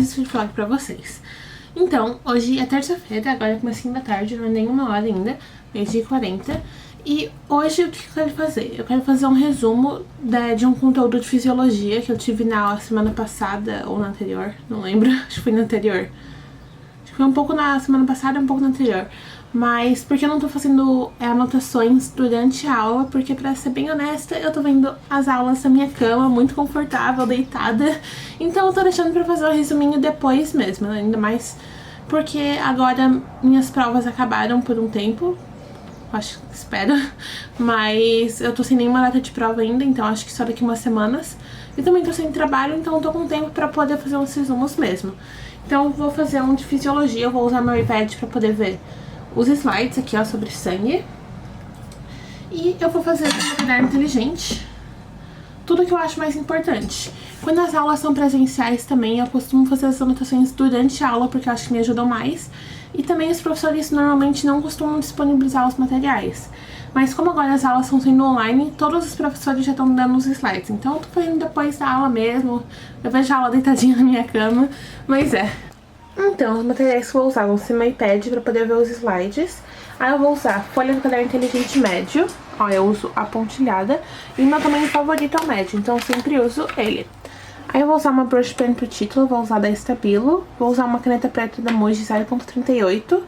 mais esse vlog pra vocês. Então, hoje é terça-feira, agora é comecinho da tarde, não é nenhuma hora ainda, 12h40. E hoje o que eu quero fazer? Eu quero fazer um resumo de um conteúdo de fisiologia que eu tive na aula semana passada ou na anterior, não lembro, acho que foi na anterior. Acho que foi um pouco na semana passada, um pouco na anterior. Mas porque eu não tô fazendo anotações durante a aula, porque pra ser bem honesta, eu tô vendo as aulas na minha cama, muito confortável, deitada. Então eu tô deixando pra fazer o resuminho depois mesmo, ainda mais porque agora minhas provas acabaram por um tempo. Acho que espero, mas eu tô sem nenhuma data de prova ainda, então acho que só daqui umas semanas. E também tô sem trabalho, então eu tô com tempo pra poder fazer uns resumos mesmo. Então eu vou fazer um de fisiologia, eu vou usar meu iPad pra poder ver os slides aqui, ó, sobre sangue. E eu vou fazer um caderno inteligente, tudo que eu acho mais importante. Quando as aulas são presenciais também, eu costumo fazer as anotações durante a aula, porque eu acho que me ajudam mais. E também os professores normalmente não costumam disponibilizar os materiais. Mas como agora as aulas estão sendo online, todos os professores já estão dando os slides. Então eu tô fazendo depois da aula mesmo, eu vejo a aula deitadinha na minha cama, mas Então, os materiais que eu vou usar vão ser meu iPad para poder ver os slides. Aí eu vou usar folha do caderno inteligente médio, ó, eu uso a pontilhada. E meu tamanho favorito é o médio, então eu sempre uso ele. Aí eu vou usar uma brush pen pro título, vou usar da Stabilo. Vou usar uma caneta preta da Muji 0.38.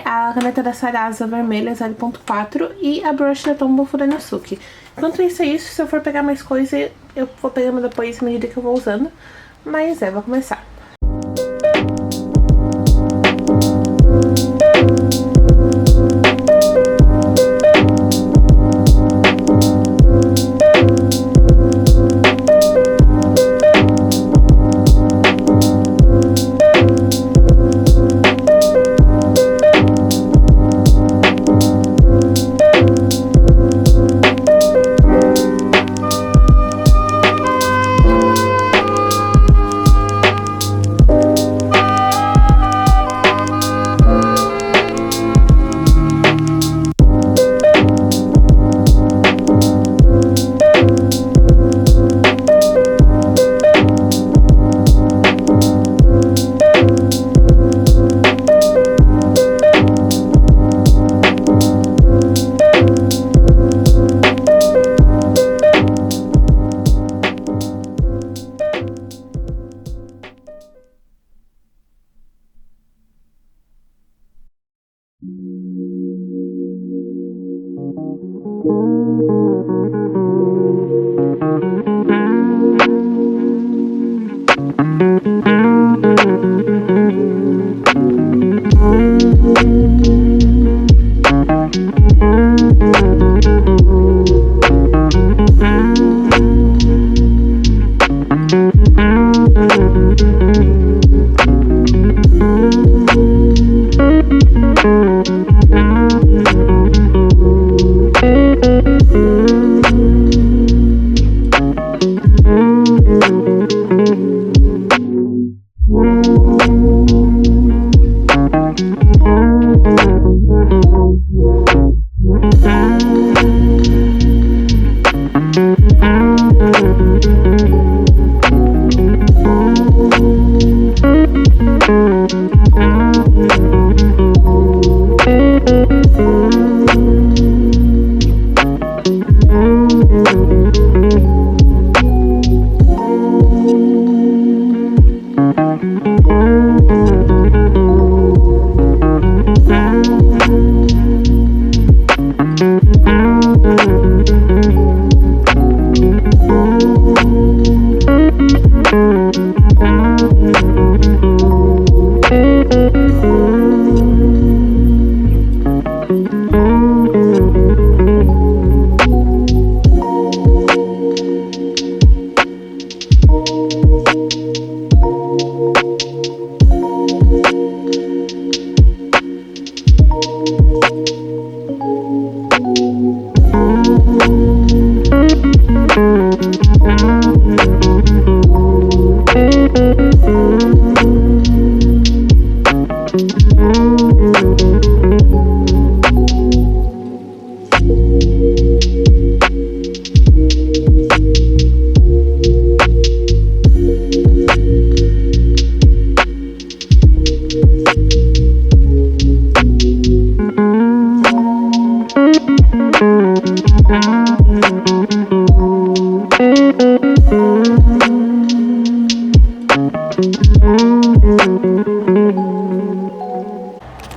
A caneta da Sarasa vermelha 0.4 e a brush da Tombow Furanasuki. Enquanto isso é isso, se eu for pegar mais coisa, eu vou pegando depois à medida que eu vou usando. Mas vou começar.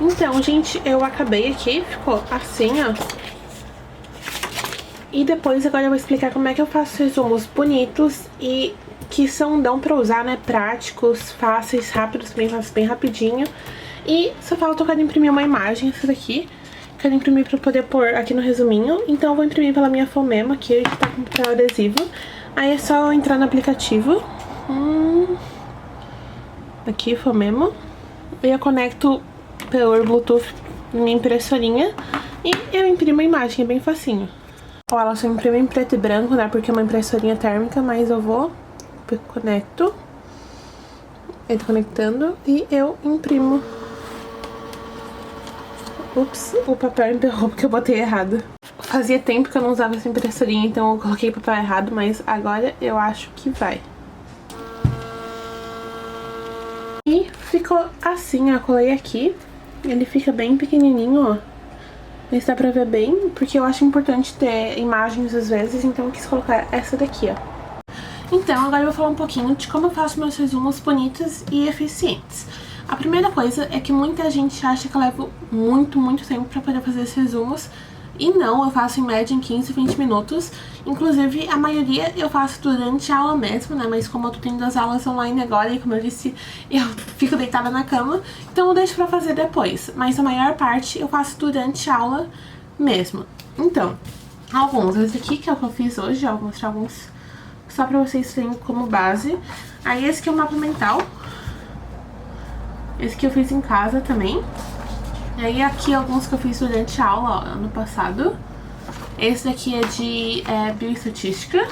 Então, gente, eu acabei aqui, ficou assim, ó. E depois agora eu vou explicar como é que eu faço resumos bonitos e que dão pra usar, né, práticos, fáceis, rápidos, faço bem rapidinho. E só falta eu quero imprimir uma imagem, essa daqui. Quero imprimir pra poder pôr aqui no resuminho. Então eu vou imprimir pela minha Fomema, que tá com papel adesivo. Aí é só eu entrar no aplicativo. Aqui, Fomema. E eu conecto pelo Bluetooth minha impressorinha e eu imprimo a imagem, é bem facinho. Ó, ela só imprime em preto e branco, né, porque é uma impressorinha térmica, mas eu conecto. Ele tá conectando e eu imprimo. Ups, o papel emperrou porque eu botei errado. Fazia tempo que eu não usava essa impressorinha, então eu coloquei o papel errado, mas agora eu acho que vai. E ficou assim, ó, colei aqui. Ele fica bem pequenininho, ó. Mas dá pra ver bem, porque eu acho importante ter imagens às vezes, então eu quis colocar essa daqui, ó. Então, agora eu vou falar um pouquinho de como eu faço meus resumos bonitos e eficientes. A primeira coisa é que muita gente acha que eu levo muito tempo pra poder fazer esses resumos. E não, eu faço em média em 15, 20 minutos. Inclusive, a maioria eu faço durante a aula mesmo, né? Mas como eu tô tendo as aulas online agora e como eu disse, eu fico deitada na cama, então eu deixo pra fazer depois. Mas a maior parte eu faço durante a aula mesmo. Então, esse aqui que é o que eu fiz hoje, ó, vou mostrar alguns só pra vocês terem como base. Aí esse aqui é o mapa mental. Esse que eu fiz em casa também. Aí aqui alguns que eu fiz durante a aula, ó, ano passado. Esse daqui é de bioestatística.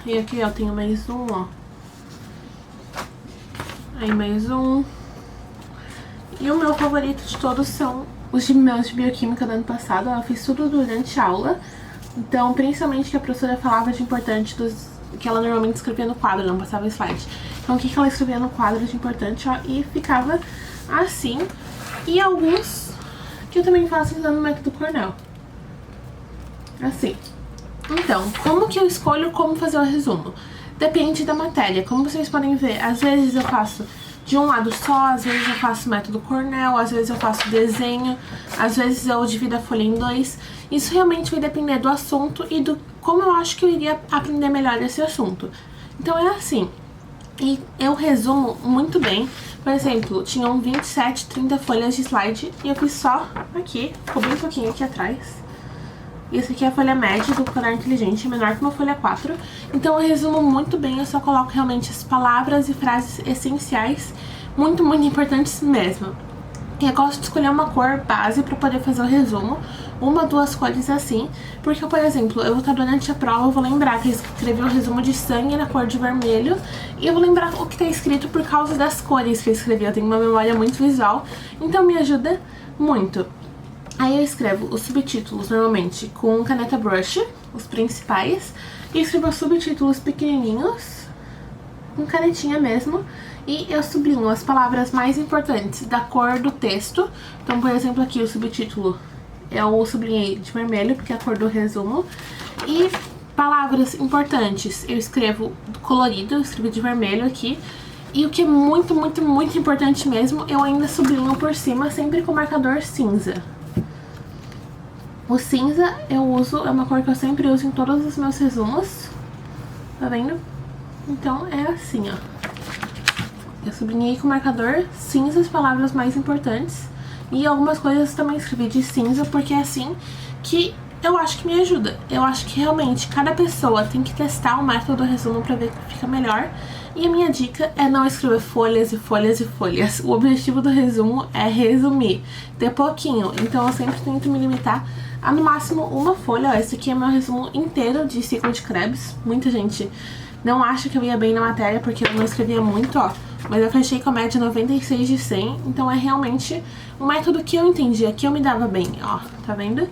E aqui, ó, tenho mais um, ó. Aí mais um. E o meu favorito de todos são os meus de bioquímica do ano passado. Eu fiz tudo durante a aula. Então, principalmente que a professora falava de importante que ela normalmente escrevia no quadro, não passava slide. Então, o que ela escrevia no quadro de importante, ó, e ficava assim. E alguns que eu também faço usando o método Cornell. Assim. Então, como que eu escolho como fazer o resumo? Depende da matéria. Como vocês podem ver, às vezes eu faço de um lado só, às vezes eu faço método Cornell, às vezes eu faço desenho, às vezes eu divido a folha em dois. Isso realmente vai depender do assunto e do como eu acho que eu iria aprender melhor esse assunto. Então é assim. E eu resumo muito bem. Por exemplo, tinham 27, 30 folhas de slide e eu fiz só aqui, ficou bem pouquinho aqui atrás. E essa aqui é a folha média do Caderno Inteligente, menor que uma folha 4. Então eu resumo muito bem, eu só coloco realmente as palavras e frases essenciais, muito importantes mesmo. E eu gosto de escolher uma cor base para poder fazer o resumo, uma, duas cores assim, porque, por exemplo, eu vou estar durante a prova, eu vou lembrar que eu escrevi o resumo de sangue na cor de vermelho, e eu vou lembrar o que está escrito por causa das cores que eu escrevi. Eu tenho uma memória muito visual, então me ajuda muito. Aí eu escrevo os subtítulos normalmente com caneta brush, os principais, e escrevo os subtítulos pequenininhos, com canetinha mesmo, e eu sublinho as palavras mais importantes da cor do texto. Então, por exemplo, aqui o subtítulo eu sublinhei de vermelho, porque é a cor do resumo, e palavras importantes eu escrevo colorido, eu escrevi de vermelho aqui. E o que é muito importante mesmo, eu ainda sublinho por cima, sempre com marcador cinza. O cinza eu uso, é uma cor que eu sempre uso em todos os meus resumos, tá vendo? Então é assim, ó. Eu sublinhei com marcador cinza as palavras mais importantes. E algumas coisas também escrevi de cinza, porque é assim que eu acho que me ajuda. Eu acho que realmente cada pessoa tem que testar o método do resumo pra ver que fica melhor. E a minha dica é não escrever folhas e folhas e folhas. O objetivo do resumo é resumir, ter pouquinho. Então eu sempre tento me limitar a no máximo uma folha. Ó, esse aqui é meu resumo inteiro de ciclo de Krebs. Muita gente não acha que eu ia bem na matéria porque eu não escrevia muito, ó. Mas eu fechei com a média 96 de 100. Então é realmente um método que eu entendia, que eu me dava bem, ó. Tá vendo?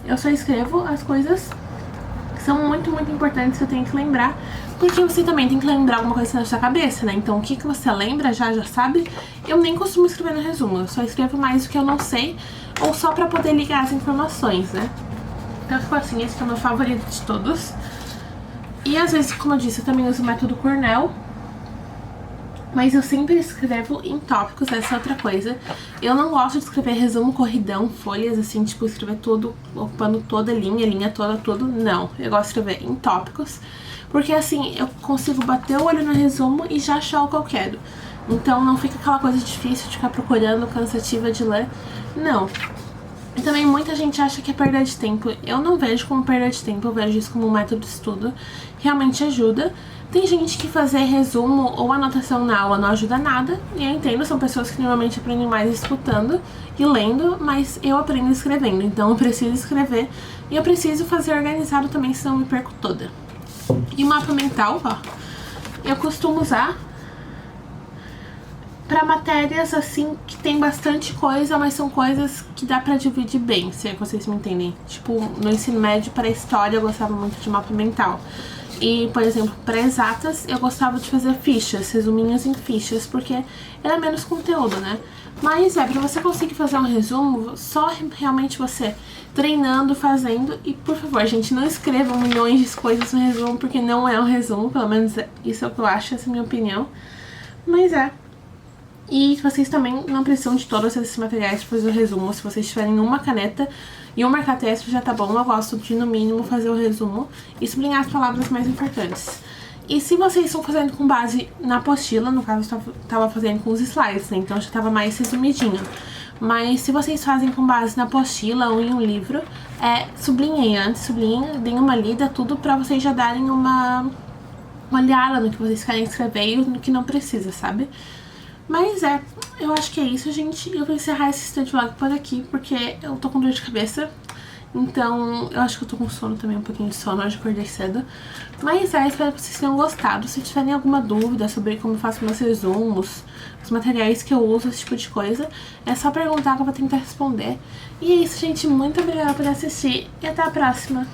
Eu só escrevo as coisas que são muito importantes que eu tenho que lembrar. Porque você também tem que lembrar alguma coisa na sua cabeça, né? Então o que você lembra já sabe. Eu nem costumo escrever no resumo, eu só escrevo mais o que eu não sei, ou só pra poder ligar as informações, né? Então ficou assim, esse é o meu favorito de todos. E às vezes, como eu disse, eu também uso o método Cornell. Mas eu sempre escrevo em tópicos, essa é outra coisa. Eu não gosto de escrever resumo corridão, folhas, assim, tipo, escrever tudo, ocupando toda a linha toda, tudo. Não, eu gosto de escrever em tópicos, porque assim, eu consigo bater o olho no resumo e já achar o que eu quero. Então não fica aquela coisa difícil de ficar procurando, cansativa de ler. Não. E também muita gente acha que é perda de tempo. Eu não vejo como perda de tempo, eu vejo isso como um método de estudo. Realmente ajuda. Tem gente que fazer resumo ou anotação na aula não ajuda nada, e eu entendo, são pessoas que normalmente aprendem mais escutando e lendo, mas eu aprendo escrevendo, então eu preciso escrever e eu preciso fazer organizado também, senão eu me perco toda. E o mapa mental, ó, eu costumo usar para matérias assim que tem bastante coisa, mas são coisas que dá pra dividir bem, se é que vocês me entendem. Tipo, no ensino médio para história eu gostava muito de mapa mental. E, por exemplo, para exatas eu gostava de fazer fichas, resuminhos em fichas, porque era menos conteúdo, né? Mas pra você conseguir fazer um resumo, só realmente você treinando, fazendo. E, por favor, gente, não escrevam milhões de coisas no resumo, porque não é um resumo, pelo menos isso é o que eu acho, essa é a minha opinião. Mas e vocês também não precisam de todos esses materiais para fazer o resumo. Se vocês tiverem uma caneta e um marca-texto já tá bom. Eu gosto de, no mínimo, fazer o resumo e sublinhar as palavras mais importantes. E se vocês estão fazendo com base na apostila, no caso eu tava fazendo com os slides, né? Então já tava mais resumidinho. Mas se vocês fazem com base na apostila ou em um livro, sublinhem antes, sublinhem, deem uma lida, tudo pra vocês já darem uma olhada no que vocês querem escrever e no que não precisa, sabe? Mas eu acho que é isso, gente. Eu vou encerrar esse study vlog por aqui, porque eu tô com dor de cabeça. Então, eu acho que eu tô com sono também, um pouquinho de sono, hoje acordei cedo. Mas espero que vocês tenham gostado. Se tiverem alguma dúvida sobre como eu faço meus resumos, os materiais que eu uso, esse tipo de coisa, é só perguntar que eu vou tentar responder. E é isso, gente. Muito obrigada por assistir e até a próxima.